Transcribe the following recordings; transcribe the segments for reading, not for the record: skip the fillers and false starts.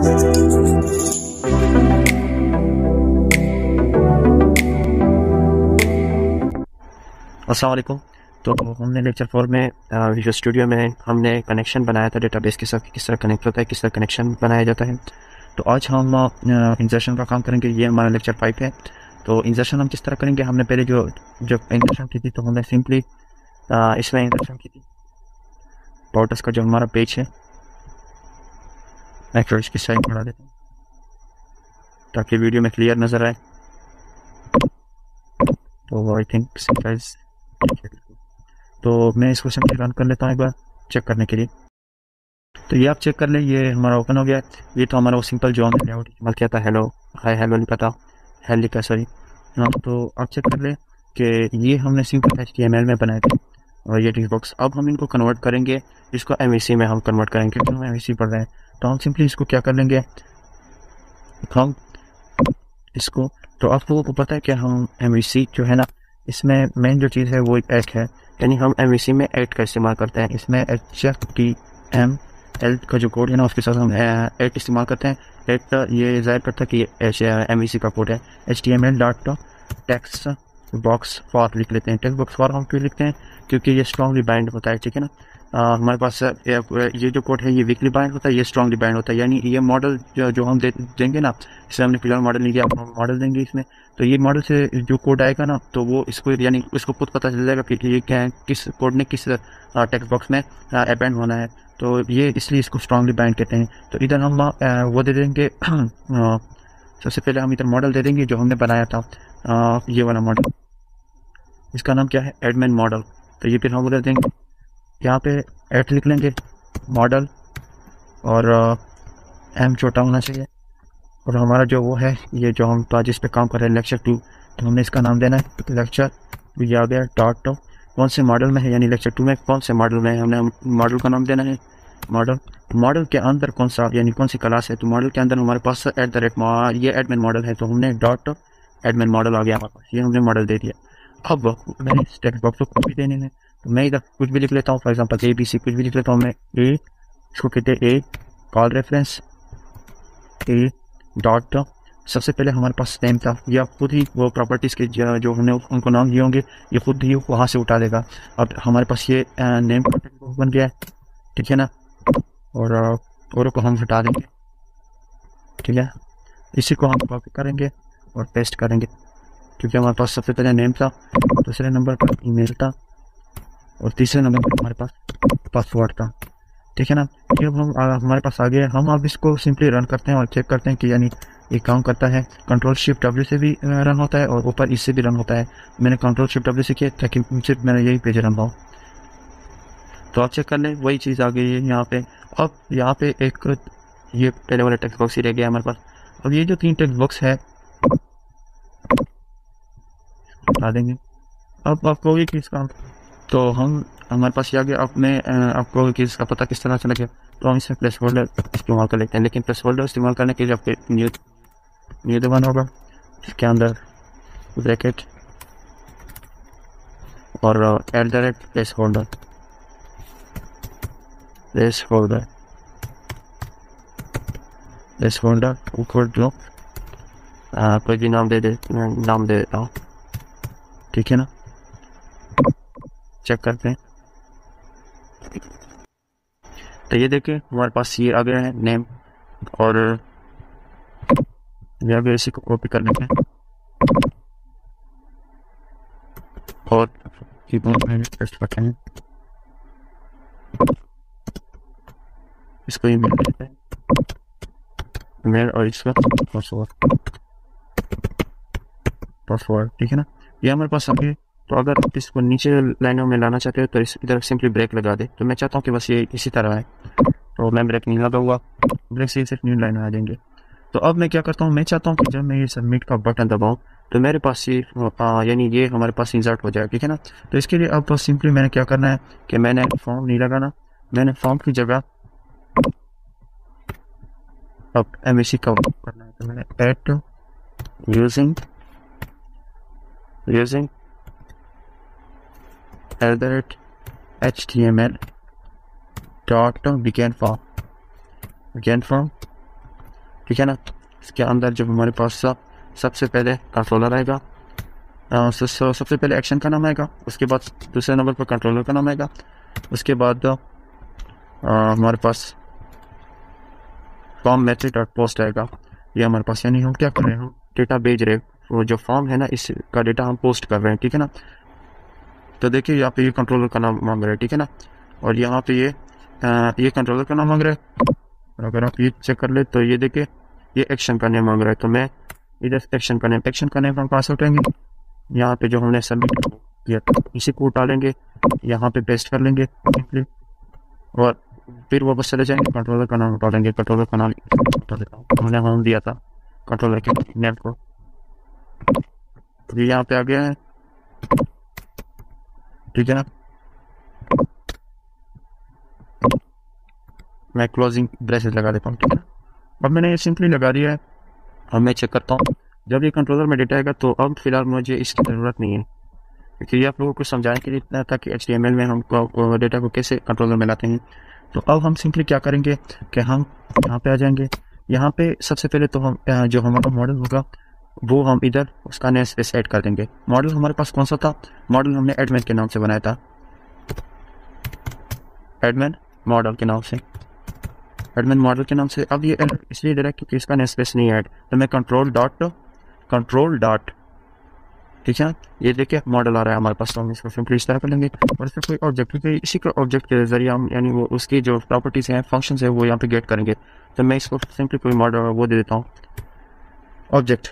अस्सलाम वालेकुम। तो हमने लेक्चर 4 में विजुअल स्टूडियो में हमने कनेक्शन बनाया था डेटाबेस के साथ, किस तरह कनेक्ट होता है, किस तरह कनेक्शन बनाया जाता है। तो आज हम इंसर्शन का काम करेंगे। ये हमारा लेक्चर 5 है। तो इंसर्शन हम किस तरह करेंगे, हमने पहले जो इंसर्शन की थी तो हमने सिंपली इसमें इंसर्शन की थी। पोर्टस का जो हमारा पेज है, मैं इसकी साइड बढ़ा देता हूँ ताकि वीडियो में क्लियर नज़र आए। तो आई थिंक तो मैं इसको सिंपली रन कर लेता हूँ एक बार चेक करने के लिए। तो ये आप चेक कर लें, ये हमारा ओपन हो गया। ये तो हमारा वो सिंपल जो हमने लेआउट इस्तेमाल किया था, हेलो हाय हेलो लिखा था, हेल लिखा सॉरी। तो आप चेक कर लें कि ये हमने सिंपल HTML में बनाए थे और ये टेक्स्ट बॉक्स। अब हम इनको कन्वर्ट करेंगे, इसको MVC में हम कन्वर्ट करेंगे क्योंकि हम MVC पढ़ रहे हैं। तो हम सिंपली इसको क्या कर लेंगे, हम इसको, तो आपको पता है कि हम MVC जो है ना, इसमें मेन जो चीज़ है वो एक ऐड है, यानी हम MVC में ऐड का इस्तेमाल करते हैं। इसमें HTML का जो कोड है ना, उसके साथ हम ऐड इस्तेमाल करते हैं। ऐड ये ज़ाहिर करता है कि ये MVC का कोड है। HTML dot text box for लिख लेते हैं। टेक्स्ट बॉक्स फॉर हम क्यों लिखते हैं, क्योंकि ये स्ट्रॉन्गली बाइंड होता है, ठीक है ना। हमारे पास ये जो कोड है ये वीकली बाइंड होता है, ये स्ट्रॉन्गली बाइंड होता है। यानी ये मॉडल जो हम देंगे ना, इससे हमने क्लियर मॉडल नहीं किया, मॉडल देंगे इसमें, तो ये मॉडल से जो कोड आएगा ना, तो वो इसको यानी उसको खुद पता चल जाएगा कि ये क्या है, किस कोड ने किस टेक्स्ट बॉक्स में अपेंड होना है। तो ये इसलिए इसको स्ट्रॉन्गली बाइंड कहते हैं। तो इधर हम वो दे देंगे सबसे पहले हम इधर मॉडल दे देंगे जो हमने बनाया था, ये वाला मॉडल। इसका नाम क्या है, एडमिन मॉडल। तो ये फिर हम दे देंगे, यहाँ पे एड लिख लेंगे मॉडल और M छोटा होना चाहिए। और हमारा जो वो है, ये जो हम तो आज इस पे काम कर रहे हैं लेक्चर 2, तो हमने इसका नाम देना है लेक्चर। ये आ गया डॉट कौन से मॉडल में है, यानी लेक्चर 2 में कौन से मॉडल में है, हमने मॉडल का नाम देना है मॉडल। मॉडल के अंदर कौन सा यानी कौन सी क्लास है, तो मॉडल के अंदर हमारे पास ये एडमिन मॉडल है, तो हमने डॉट एडमिन मॉडल आ गया हमारे पास, ये हमने मॉडल दे दिया। अब मैंने टेक्स्ट बॉक्स को कुछ भी देने हैं, तो मैं इधर कुछ भी लिख लेता हूँ, फॉर एग्जांपल ABC कुछ भी लिख लेता हूँ मैं। ए इसको कहते हैं ए कॉल रेफरेंस ए डॉट। सबसे पहले हमारे पास नेम था, या खुद ही वो प्रॉपर्टीज़ के जो हमने उनको नाम दिए होंगे, ये खुद ही वहाँ से उठा देगा। अब हमारे पास ये नेम बन गया है, ठीक है ना, और को हम हटा देंगे, ठीक है। इसी को हम कॉपी करेंगे और पेस्ट करेंगे, क्योंकि हमारे पास सबसे पहले नेम था, दूसरे नंबर पर ईमेल था और तीसरे नंबर पर हमारे पास पासवर्ड था, ठीक है ना। जब हम हमारे पास आ गया, हम अब इसको सिंपली रन करते हैं और चेक करते हैं कि यानी ये काम करता है। Ctrl+Shift+W से भी रन होता है और ऊपर इससे भी रन होता है। मैंने Ctrl+Shift+W से किया ताकि सिर्फ मैंने यही पेज रन पाऊँ। तो आप चेक कर लें, वही चीज़ आ गई है यहाँ पे। अब यहाँ पे एक ये पहले वाला टेक्स्ट बॉक्स ही रह गया हमारे पास। अब ये जो 3 टेक्स्ट बॉक्स है बता देंगे। अब आपको ये किस काम, तो हमारे पास ये आ गया। अब मैं आपको इसका पता किस तरह चला गया, तो हम इसमें प्लेस होल्डर इस्तेमाल कर लेते हैं। लेकिन प्लेस होल्डर इस्तेमाल करने के लिए आपके न्यू दबाना होगा, इसके अंदर ब्रैकेट और प्लेस होल्डर ऊपर जो कोई भी नाम दे देता हूँ, ठीक है ना। चेक करते हैं, तो ये देखिए हमारे पास ये आ गया है नेम, और ये आगे इसी को कॉपी करने के और पेस्ट करते हैं, इसको ईमेल देते हैं, मेल और इसका पासवर्ड, ठीक है ना। ये हमारे पास आ गया। तो अगर आप इसको नीचे लाइनों में लाना चाहते हो तो इधर सिंपली ब्रेक लगा दे। तो मैं चाहता हूँ कि बस ये इसी तरह है, तो मैं ब्रेक नहीं लगा हुआ, ब्रेक से सिर्फ न्यू लाइन आ जाएंगे। तो अब मैं क्या करता हूँ, मैं चाहता हूँ कि जब मैं ये सबमिट का बटन दबाऊँ तो मेरे पास ये यानी ये हमारे पास इंसर्ट हो जाए, ठीक है ना। तो इसके लिए अब तो सिंपली मैंने क्या करना है कि मैंने फॉर्म नहीं लगाना, मैंने फॉर्म की जगह अब MVC का करना है। तो मैंने add using HTML dot begin form ठीक है ना। इसके अंदर जब हमारे पास सबसे पहले कंट्रोलर आएगा, सबसे पहले एक्शन का नाम आएगा, उसके बाद दूसरे नंबर पर कंट्रोलर का नाम आएगा, उसके बाद हमारे पास फॉर्म मेथड और पोस्ट आएगा। ये हमारे पास, यानी हम क्या कर रहे हैं, हम डेटा भेज रहे हैं, वो जो फॉर्म है ना इसका डेटा हम पोस्ट कर रहे हैं, ठीक है ना। तो देखिए यहाँ पे ये कंट्रोलर का नाम मांग रहे हैं, ठीक है ना, और यहाँ पे ये कंट्रोलर का नाम मांग रहे हैं। और अगर आप ये चेक कर ले तो ये देखिए ये एक्शन का नेम मांग रहा है, तो मैं इधर एक्शन का नेम हम पास उठाएंगे, यहाँ पे जो हमने सबमिट किया इसी को उठा लेंगे, यहाँ पे पेस्ट कर लेंगे सिंपली, और फिर वापस चले जाएंगे, कंट्रोलर का नाम उठा लेंगे, कंट्रोलर का नाम उठा लेता हूँ, हमने नाम दिया था कंट्रोलर के नेम को, ये यहाँ पे आ गया है, ठीक है ना। मैं क्लोजिंग ब्रेसेस लगा देता हूँ, ठीक है ना। अब मैंने ये सिंपली लगा दिया है। अब मैं चेक करता हूँ जब ये कंट्रोलर में डेटा आएगा, तो अब फिलहाल मुझे इसकी ज़रूरत नहीं है, क्योंकि ये आप लोगों को समझाने के लिए इतना था कि HTML में हम डेटा को कैसे कंट्रोलर में लाते हैं। तो अब हम सिंपली क्या करेंगे कि हम यहाँ पे आ जाएंगे, यहाँ पे सबसे पहले तो हम जो हमारा मॉडल होगा वो हम इधर उसका नेम स्पेस ऐड कर देंगे। मॉडल हमारे पास कौन सा था, मॉडल हमने एडमिन के नाम से बनाया था, एडमिन मॉडल के नाम से, एडमिन मॉडल के नाम से। अब ये इसलिए दे रहा है क्योंकि इसका नेम स्पेस नहीं है ऐड, तो मैं कंट्रोल डॉट, ठीक है, ये देखिए मॉडल आ रहा है हमारे पास, तो हम इसको सिंपली इस तरह कर लेंगे, और इसमें कोई ऑब्जेक्ट, क्योंकि इसी के ऑब्जेक्ट के जरिए हम यानी वो उसकी जो प्रॉपर्टीज हैं, फंक्शंस है, वो यहाँ पे गेट करेंगे। तो मैं इसको सिंपली कोई मॉडल वो दे देता हूँ, ऑब्जेक्ट,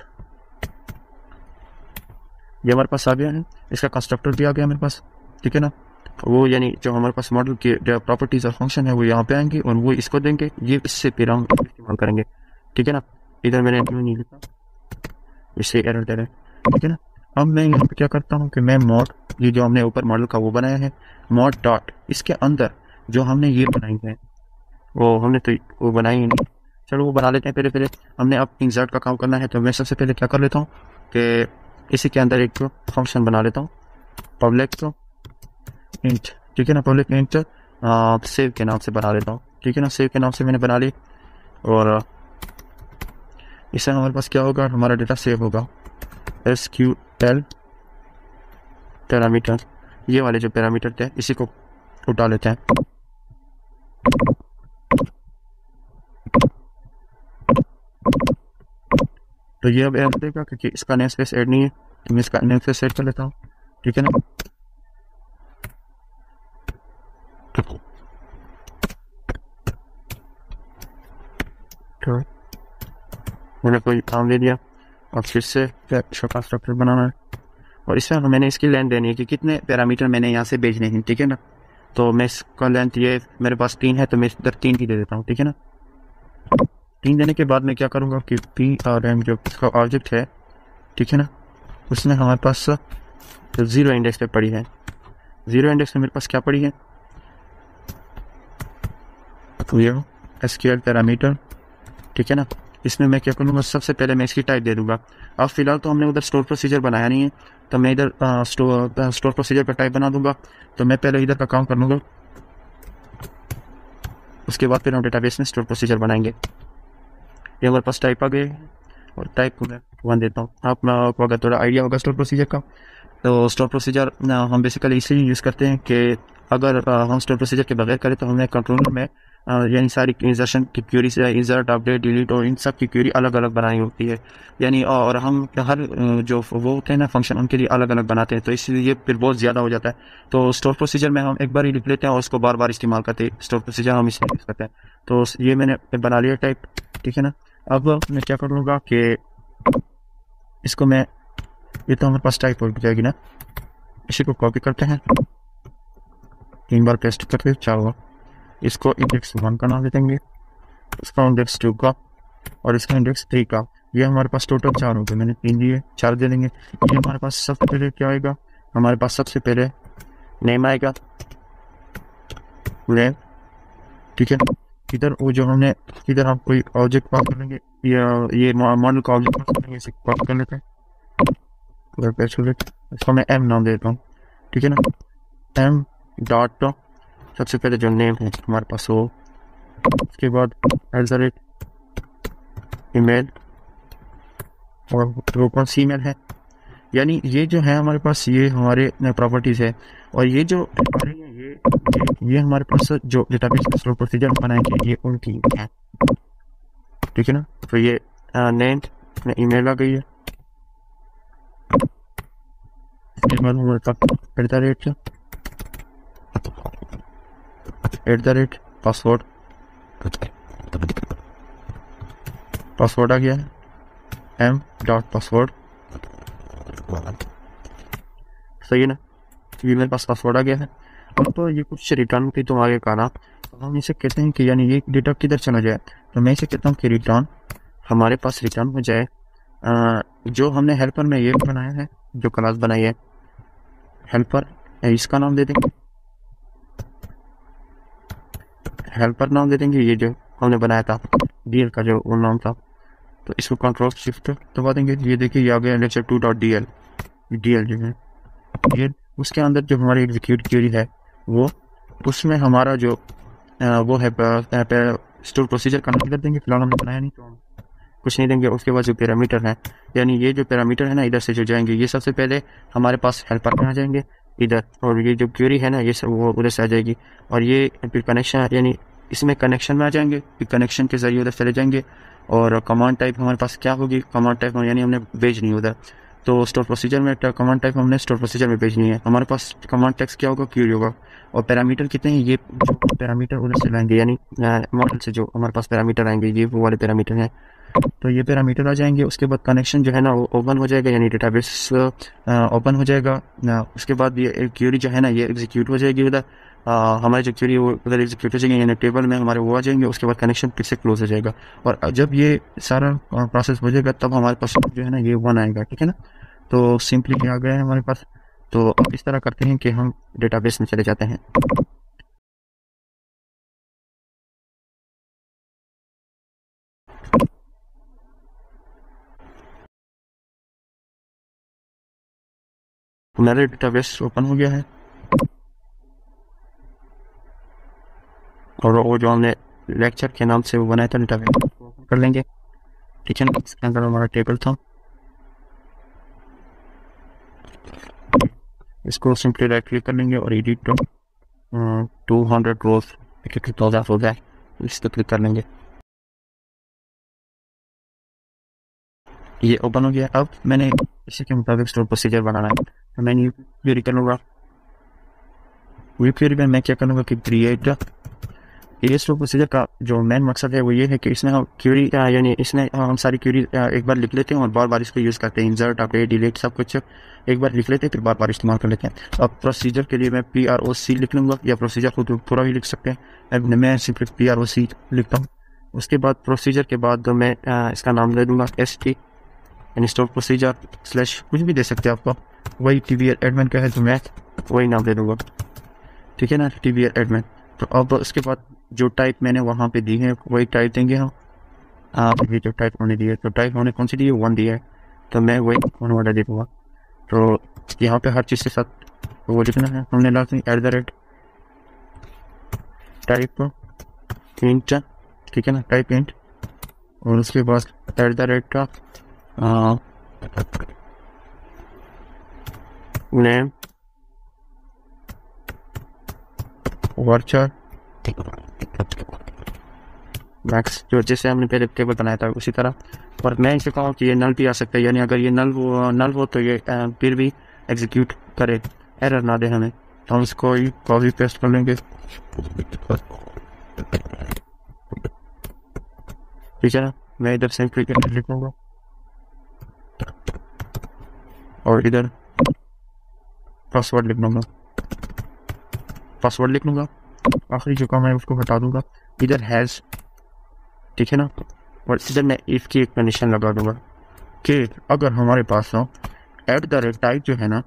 ये हमारे पास आ गया है, इसका कंस्ट्रक्टर भी आ गया मेरे पास, ठीक है ना। वो यानी जो हमारे पास मॉडल की प्रॉपर्टीज और फंक्शन है वो यहाँ पे आएंगे और वो इसको देंगे, ये इससे फिर हम इस्तेमाल करेंगे, ठीक है ना। इधर मैंने नहीं लिखा, इससे एरर दे रहे हैं, ठीक है ना। अब मैं यहाँ पे क्या करता हूँ कि मैं मॉड, ये जो हमने ऊपर मॉडल का वो बनाया है मॉड डॉट, इसके अंदर जो हमने ये बनाई है वो हमने तो वो बनाई ही नहीं, चलो वो बना लेते हैं। पहले हमने अब इंसर्ट का काम करना है, तो मैं सबसे पहले क्या कर लेता हूँ कि इसी के अंदर एक फंक्शन बना लेता हूँ, पब्लिक इंट, ठीक है ना, पब्लिक इंट सेव के नाम से बना लेता हूँ, ठीक है ना। सेव के नाम से मैंने बना ली, और इससे हमारे पास क्या होगा, हमारा डेटा सेव होगा। SQL पैरामीटर, ये वाले जो पैरामीटर थे इसी को उठा लेते हैं, तो ये अब ऐड देगा क्योंकि इसका नेम स्पेस ऐड नहीं है, तो मैं इसका नेम स्पेस ऐड कर लेता हूँ, ठीक है ना। तो मैंने कोई काम दे दिया, अब फिर से कंस्ट्रक्टर बनाना है, और इसमें मैंने इसकी लेंथ देनी है कि कितने पैरामीटर मैंने यहाँ से भेजने हैं, ठीक है ना। तो मैं इसका लेंथ, ये मेरे पास 3 है, तो मैं इधर 3 की दे देता हूँ, ठीक है ना। 3 देने के बाद मैं क्या करूँगा कि PRM जो इसका ऑब्जेक्ट है, ठीक है ना, उसमें हमारे पास तो 0 इंडेक्स पे पड़ी है, 0 इंडेक्स में मेरे पास क्या पड़ी है, तो ये SQL पैरामीटर, ठीक है ना। इसमें मैं क्या करूँगा, सबसे पहले मैं इसकी टाइप दे दूंगा। अब फिलहाल तो हमने उधर स्टोर प्रोसीजर बनाया नहीं है, तो मैं इधर स्टोर प्रोसीजर का टाइप बना दूंगा। तो मैं पहले इधर का काम कर लूँगा, उसके बाद फिर हम डेटाबेस में स्टोर प्रोसीजर बनाएंगे। ये हमारे पास टाइप आ गए, और टाइप को मैं 1 देता हूँ। आपको अगर थोड़ा आइडिया होगा स्टोर प्रोसीजर का, तो स्टोर प्रोसीजर हम बेसिकली इसलिए यूज़ करते हैं कि अगर हम स्टोर प्रोसीजर के बगैर करें तो हमें कंट्रोलर में यानी सारी इंसर्शन की क्वेरी से इंसर्ट, अपडेट, डिलीट और इन सब की क्वेरी अलग अलग बनानी होती है, यानी और हम हर जो वो होते हैं ना फंक्शन, उनके लिए अलग अलग बनाते हैं, तो इसलिए ये फिर बहुत ज़्यादा हो जाता है। तो स्टोर प्रोसीजर में हम एक बार ही लिख लेते हैं और उसको बार बार इस्तेमाल करते हैं, स्टोर प्रोसीजर हम इसमें यूज़ करते हैं। तो ये मैंने बना लिया टाइप, ठीक है ना। अब मैं क्या कर लूँगा कि इसको मैं, ये तो हमारे पास टाइप हो जाएगी ना, इसी को कॉपी करते हैं, 3 बार पेस्ट करके 4 हुआ, इसको इंडेक्स 1 का नाम दे देंगे, इसका इंडेक्स 2 का, और इसका इंडेक्स 3 का। ये हमारे पास टोटल 4 हो गए, मैंने 3 दिए, 4 दे देंगे। ये हमारे पास सबसे पहले क्या आएगा, हमारे पास सबसे पहले नेम आएगा, नेम, ठीक है। इधर वो जो हमने, इधर हम कोई ऑब्जेक्ट पास कर लेंगे, ये मॉडल का ऑब्जेक्ट पास कर लेंगे, इसे पास कर लेते हैं, इसको मैं M नाम देता हूँ, ठीक है ना। M डॉट सबसे पहले जो नेम है हमारे पास वो, उसके बाद ईमेल और वो कौन सी ईमेल है, यानी ये जो है हमारे पास ये हमारे प्रॉपर्टीज़ है। और ये जो हमारे ये हमारे पास जो डेटाबेस स्टोर प्रोसीजर बनाएंगे ये उनकी है, ठीक है ना। तो ये नेम में ईमेल आ गई है, @ पासवर्ड आ गया है, m.password, सही है ना। ये मेरे पास पासवर्ड आ गया है। अब तो ये कुछ रिटर्न की तुम आगे कहा, तो हम इसे कहते हैं कि यानी ये डेटा किधर चला जाए, तो मैं इसे कहता हूँ कि रिटर्न हमारे पास रिटर्न हो जाए जो हमने हेल्पर में ये बनाया है, जो क्लास बनाई है हेल्पर, इसका नाम दे देंगे हेल्पर नाम दे देंगे, ये जो हमने बनाया था डीएल का जो वो नाम था, तो इसको कंट्रोल शिफ्ट दबा देंगे। ये देखिए ये आ गया lecture2.dl, डीएल जो है ये, उसके अंदर जो हमारी एग्जीक्यूट क्वेरी है वो, उसमें हमारा जो वो है स्टोर प्रोसीजर का नाम कर देंगे। फिलहाल हमने बनाया नहीं तो हम कुछ नहीं देंगे। उसके बाद जो पैरामीटर है, यानी ये जो पैरामीटर है ना, इधर से जो जाएंगे ये सबसे पहले हमारे पास हेल्पर में आ जाएंगे इधर, और ये जो क्वेरी है ना ये सब वो उधर से आ जाएगी। और ये फिर कनेक्शन, यानी इसमें कनेक्शन में आ जाएंगे, फिर कनेक्शन के जरिए उधर चले जाएंगे। और कमांड टाइप हमारे पास क्या होगी, कमांड टाइप यानी हमने भेजनी उधर, तो स्टोर प्रोसीजर में कमांड टाइप हमने स्टोर प्रोसीजर में भेजनी है। हमारे पास कमांड टेक्स्ट क्या होगा, क्वेरी होगा। और पैरामीटर कितने हैं, ये जो पैरामीटर उधर से लाएंगे, यानी मॉडल से जो हमारे पास पैरामीटर आएंगे ये वो वाले पैरामीटर हैं, तो ये पैरामीटर आ जाएंगे। उसके बाद कनेक्शन जो है ना वो ओपन हो जाएगा, यानी डेटाबेस ओपन हो जाएगा। उसके बाद ये क्वेरी जो है ना ये एग्जीक्यूट हो जाएगी उधर, हमारी जो क्वेरी वो उधर एग्जीक्यूट हो जाएगी, यानी टेबल में हमारे वो आ जाएंगे। उसके बाद कनेक्शन फिर से क्लोज हो जाएगा, और जब ये सारा प्रोसेस हो जाएगा तब हमारे पास जो है ना ये 1 आएगा, ठीक है ना। तो सिंपली ये आ गया है हमारे पास। तो अब इस तरह करते हैं कि हम डेटाबेस में चले जाते हैं। मेरा डेटाबेस ओपन हो गया है, और वो जो हमने लेक्चर के नाम से वो बनाया था डेटाबेस ओपन कर लेंगे, ठीक है ना। इसके अंदर हमारा टेबल था, इसको सिंपली राइट क्लिक कर लेंगे और एडिट 200 रोज हो जाए, इस पर क्लिक कर लेंगे। ये ओपन हो गया। अब मैंने इसी के मुताबिक स्टोर प्रोसीजर बनाना है, तो मैं क्वेरी कर लूँगा। क्वेरी में मैं क्या करूँगा कि क्रिएट ये स्टोर प्रोसीजर का जो मेन मकसद है वो ये है कि इसमें हम क्वेरी यानी इसमें हम सारी क्वेरी एक बार लिख लेते हैं और बार बार इसको यूज़ करते हैं। इंसर्ट, अपडेट, डिलीट सब कुछ एक बार लिख लेते हैं, फिर बार बार इस्तेमाल कर लेते हैं। अब प्रोसीजर के लिए मैं PROC लिख लूँगा, या प्रोसीजर को तो पूरा भी लिख सकते हैं, मैं सिर्फ PROC लिखता हूँ। उसके बाद प्रोसीजर के बाद मैं इसका नाम दे दूँगा ST, यानी स्टोर प्रोसीजर स्लैश कुछ भी दे सकते हैं आपको, वही TBL एडमिन का है तो मैं वही नाम दे दूँगा, ठीक है ना, TBL एडमिन। तो अब उसके बाद जो टाइप मैंने वहाँ पे दी है वही टाइप देंगे हम। ये जो टाइप होने दी है, तो टाइप होने कौन सी दी है, 1 दी है, तो मैं वही 1 वाला दे दूँगा। तो यहाँ पे हर चीज़ के साथ वो लिखना है हमने लास्ट में @ टाइप इंट, ठीक है ना, टाइप इंट, और उसके बाद @ नेम वर्चर मैक्स, जो जैसे हमने पहले टेबल बनाया था उसी तरह। और मैं इसे कहूँ कि ये नल भी आ सकता है, यानी अगर ये नल हो तो ये फिर भी एग्जीक्यूट करे, एरर ना दे हमें, तो हम इसको कॉपी पेस्ट कर लेंगे, ठीक है ना। मैं इधर सिंपली लिखूंगा और इधर पासवर्ड लिख लूँगा, आखिरी जो काम है उसको हटा दूंगा, इधर हैज़, ठीक है ना। और इधर मैं इफ की एक कंडीशन लगा दूंगा कि अगर हमारे पास हो @ टाइप जो है ना,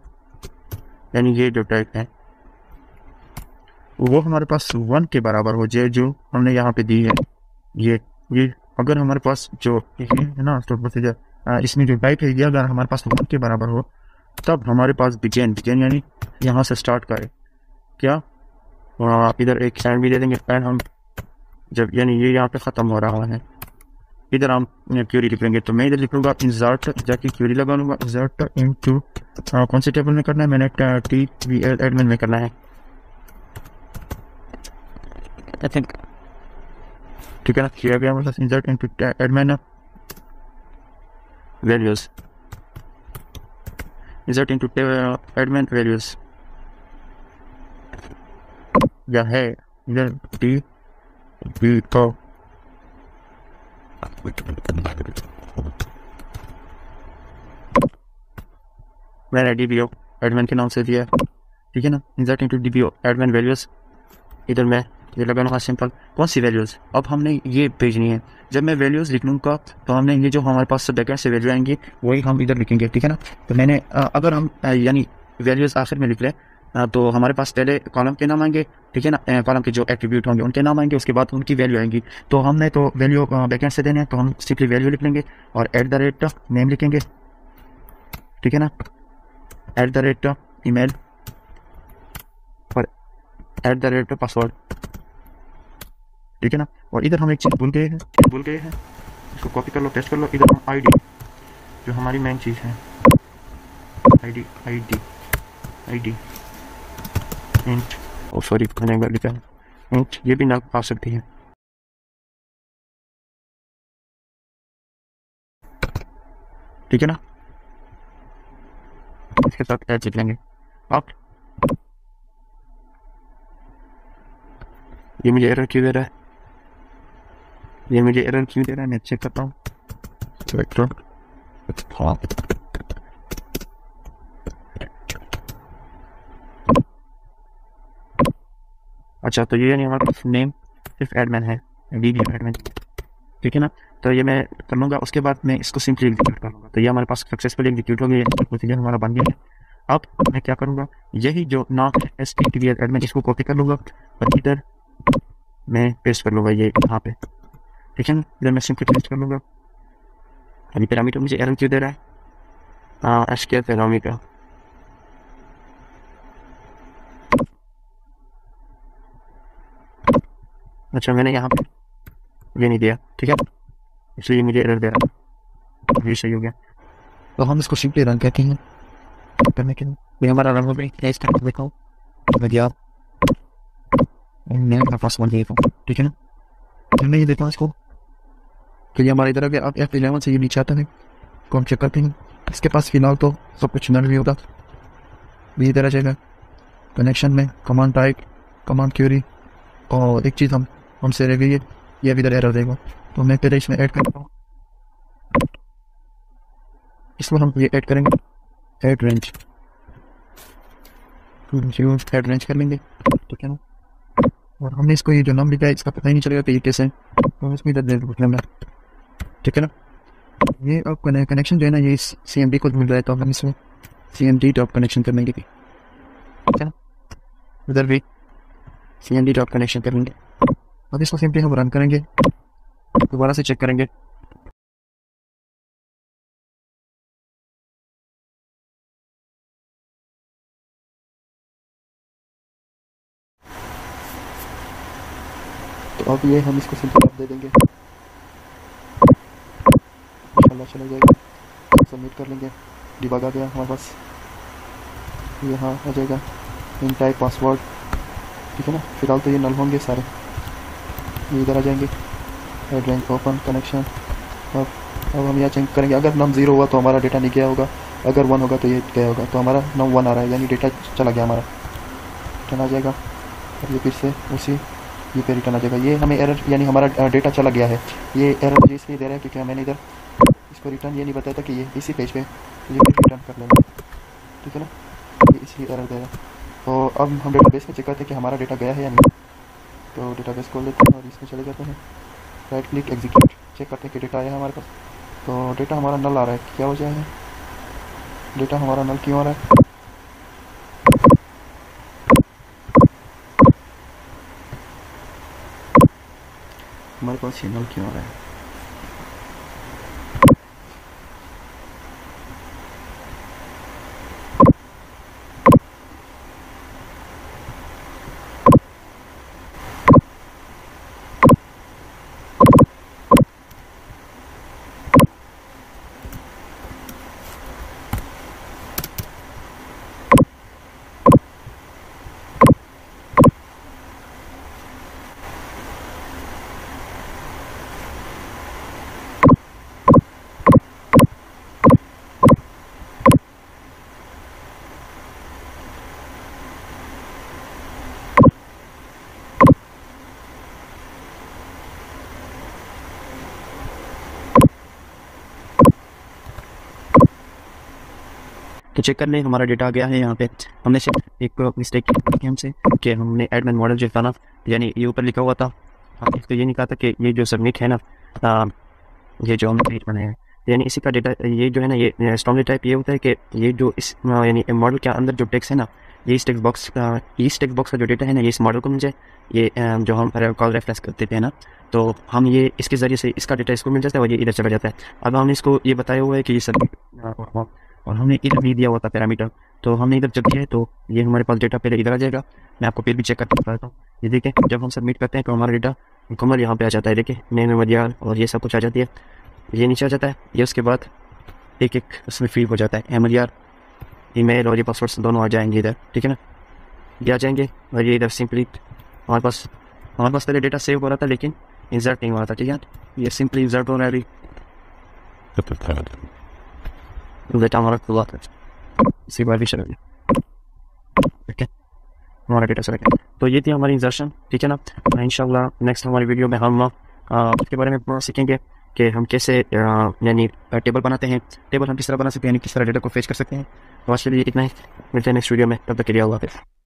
यानी ये जो टाइप है वो हमारे पास 1 के बराबर हो जाए, जो हमने यहाँ पे दी है ये अगर हमारे पास जो है ना स्टोर प्रोसीजर, इसमें जो टाइप है ये अगर हमारे पास 1 के बराबर हो, तब हमारे पास बिगेन यानी यहाँ से स्टार्ट करे क्या, इधर एक साइन भी दे देंगे, एंड हम जब यानी ये यहाँ पे ख़त्म हो रहा है, इधर हम क्यूरी लिख लेंगे। तो मैं इधर लिख लूँगा इंसर्ट, जाके क्यूरी लगा लूँगा इंसर्ट इनटू, कौन से टेबल में करना है, मैंने TVL एडमिन में करना है आई थिंक, ठीक है ना। किया गया मतलब insert into admin values, insert into admin values या है इधर डी बी को मैंने DBO एडमिन के नाम से दिया, ठीक है ना। Insert into DBO admin values, इधर मैं ये लगाना सिंपल। कौन सी वैल्यूज़ अब हमने ये भेजनी है। जब मैं वैल्यूज़ लिख लूँगा तो हमने ये जो हमारे पास बैकएंड से वैल्यू आएंगी वही हम इधर लिखेंगे, ठीक है ना। तो मैंने अगर हम यानी वैल्यूज़ आखिर में लिख लें तो हमारे पास पहले कॉलम के नाम आएंगे, ठीक है ना। कॉलम के जो एट्रीब्यूट होंगे उनके नाम आएंगे, उसके बाद उनकी वैल्यू आएंगी। तो हमने तो वैल्यू बैकएंड से देने हैं, तो हम सिंपली वैल्यू लिख लेंगे और @ नेम लिखेंगे, ठीक है ना। @ ईमेल और @ पासवर्ड, ठीक है ना। और इधर हम एक चीज़ भूल गए हैं, इसको कॉपी कर लो, पेस्ट कर लो। इधर हम ID जो हमारी मेन चीज़ है, ID इंट, ओ सॉरी मैंने एक बार लिखा है इंट, ये भी ना आ सकती है, ठीक है ना। इसके साथ ऐड लिख लेंगे आप। ये मुझे एरर क्यों दे रहा है, मैं चेक करता हूँ। अच्छा, तो ये नहीं, हमारे पास नेम सिर्फ एडमिन है, DBO एडमिन, ठीक है ना। तो ये मैं कर लूँगा, उसके बाद मैं इसको सिंपली एग्जीक्यूट कर लूँगा। तो ये हमारे पास सक्सेसफुल एग्जीक्यूट हो गया, प्रोसीजर हमारा बन गया है। अब मैं क्या करूँगा, यही जो नाम STTVL एडमिन इसको कॉपी कर लूँगा और इधर मैं पेस्ट कर लूँगा ये यहाँ पे, ठीक है ना। इधर मैं सिंपली पेस्ट कर लूँगा। अभी पैरामीटर मुझे एरर क्यों दे रहा है, SQL पैरामीटर, अच्छा मैंने यहाँ पे ये नहीं दिया, ठीक है, इसलिए मुझे एरर दे रहा है। ये सही हो गया। तो हम इसको सिंपली रन करते हैं, करने के लिए हमारा रन हो गया। स्टार्ट देखा हूँ मैं पास वन देता हूँ, ठीक है ना। मैं ये देता हूँ इसको, तो ये हमारा इधर आ गया। अब F11 से ये नीचे आता है, तो हम चेक करते हैं। इसके पास फिलहाल तो सब कुछ नल भी होगा, भी इधर आ जाएगा कनेक्शन में, कमांड टाइप, कमांड क्यूरी, और एक चीज़ हमसे रह गई है, ये भी इधर एरर देगा। तो मैं पहले इसमें ऐड करता हूँ, इसमें हम ये ऐड करेंगे ऐड रेंज कर लेंगे, ठीक है ना। और हमने इसको ये जो नाम लिखा है इसका पता ही नहीं चलेगा कि ये कैसे है, तो इसमें इधर दे देंगे, ठीक है ना। ये अब कनेक्शन जो है ना ये CMD को मिल रहा है, तो हम इसमें CMD टॉप कनेक्शन कर लेंगे, ठीक है ना। उधर भी CMD टॉप कनेक्शन करेंगे। अब इसको सिंपली हम रन करेंगे, दोबारा से चेक करेंगे। तो अब ये हम इसको सिंपल दे देंगे, इंशाल्लाह चला जाएगा। सबमिट कर लेंगे, डिबग आ गया हमारे पास, यहाँ आ जाएगा इन टाइप पासवर्ड, ठीक है ना। फिलहाल तो ये नल होंगे सारे, ये इधर आ जाएंगे एड रेंज ओपन कनेक्शन। अब हम यहाँ चेक करेंगे, अगर नम 0 हुआ तो हमारा डेटा नहीं गया होगा, अगर 1 होगा तो ये गया होगा। तो हमारा नम 1 आ रहा है, यानी डेटा चला गया हमारा, रिटर्न आ जाएगा। और ये फिर से उसी ये पे रिटर्न आ जाएगा। ये हमें एरर यानी हमारा डेटा चला गया है। ये एरर मुझे इसलिए दे रहा है क्योंकि मैंने इधर इसको रिटर्न ये नहीं बताया था कि ये इसी पेज पे ये रिटर्न कर लेंगे, ठीक है ना। ये इसलिए एरर दे रहा है। तो अब हम डेटाबेस में चेक करते हैं कि हमारा डेटा गया है या नहीं। तो डेटाबेस खोल लेते हैं और इसमें चले जाते हैं, राइट क्लिक एग्जीक्यूट, चेक करते हैं कि डेटा आया है हमारे पास। तो डेटा हमारा नल आ रहा है, क्या वजह है, डेटा हमारा नल क्यों आ रहा है। हमारे पास ये नल क्यों आ रहा है, तो चेक कर लें, हमारा डेटा आ गया है यहाँ पे। हमने सिर्फ एक मिस्टेक की हमसे कि हमने एडमिन मॉडल जो था ना, यानी ये ऊपर लिखा हुआ था, हमने तो ये नहीं कहा था कि ये जो सबमिट है ना, ये जो हमने पेज बनाया है, यानी इसी का डेटा ये जो है ना, ये स्ट्रॉन्गली टाइप ये होता है कि ये जो इस यानी मॉडल के अंदर जो टेक्स्ट है ना, ये इस टेक्स्ट बॉक्स का जो डेटा है ना, ये इस मॉडल को मिल जाए, ये जो हम कॉल रेफरेंस करते थे ना, तो हम ये इसके ज़रिए से इसका डेटा इसको मिल जाता है और ये इधर चला जाता है। अब हमने इसको ये बताया हुआ है कि ये सबमिट, और हमने इधर भी दिया हुआ था पैरामीटर, तो हमने इधर जब दिया है तो ये हमारे पास डेटा पहले इधर आ जाएगा। मैं आपको फिर भी चेक करके बताता हूँ। ये देखें, जब हम सबमिट करते हैं तो हमारा डेटा मुकम्मल यहाँ पे आ जाता है। देखिए नेम मदियार और ये सब कुछ आ जाती है, ये नीचे आ जाता है। ये उसके बाद एक एक उसमें फील्ड हो जाता है, एमएलआर, ईमेल और ये पासवर्ड्स दोनों आ जाएंगे इधर, ठीक है ना, ये आ जाएंगे। और ये इधर सिंपली हमारे पास पहले डेटा सेव हो रहा था लेकिन इंसर्ट नहीं हो रहा था, ठीक है, ये सिंपली इंसर्ट हो रहा है अभी। डेटा हमारा खुला था, इसी बार भी चला गया, ठीक है, हमारा डेटा चला गया। तो ये थी हमारी इंसर्शन, ठीक है ना। इंशाल्लाह नेक्स्ट हमारी वीडियो में हम इसके बारे में पूरा सीखेंगे कि हम कैसे यानी टेबल बनाते हैं, टेबल हम किस तरह बना सकते हैं, यानी किस तरह डेटा को फेच कर सकते हैं। तो आज के लिए इतना ही, मिलते हैं नेक्स्ट वीडियो में, तब तक के लिए अल्लाह हाफ़िज़।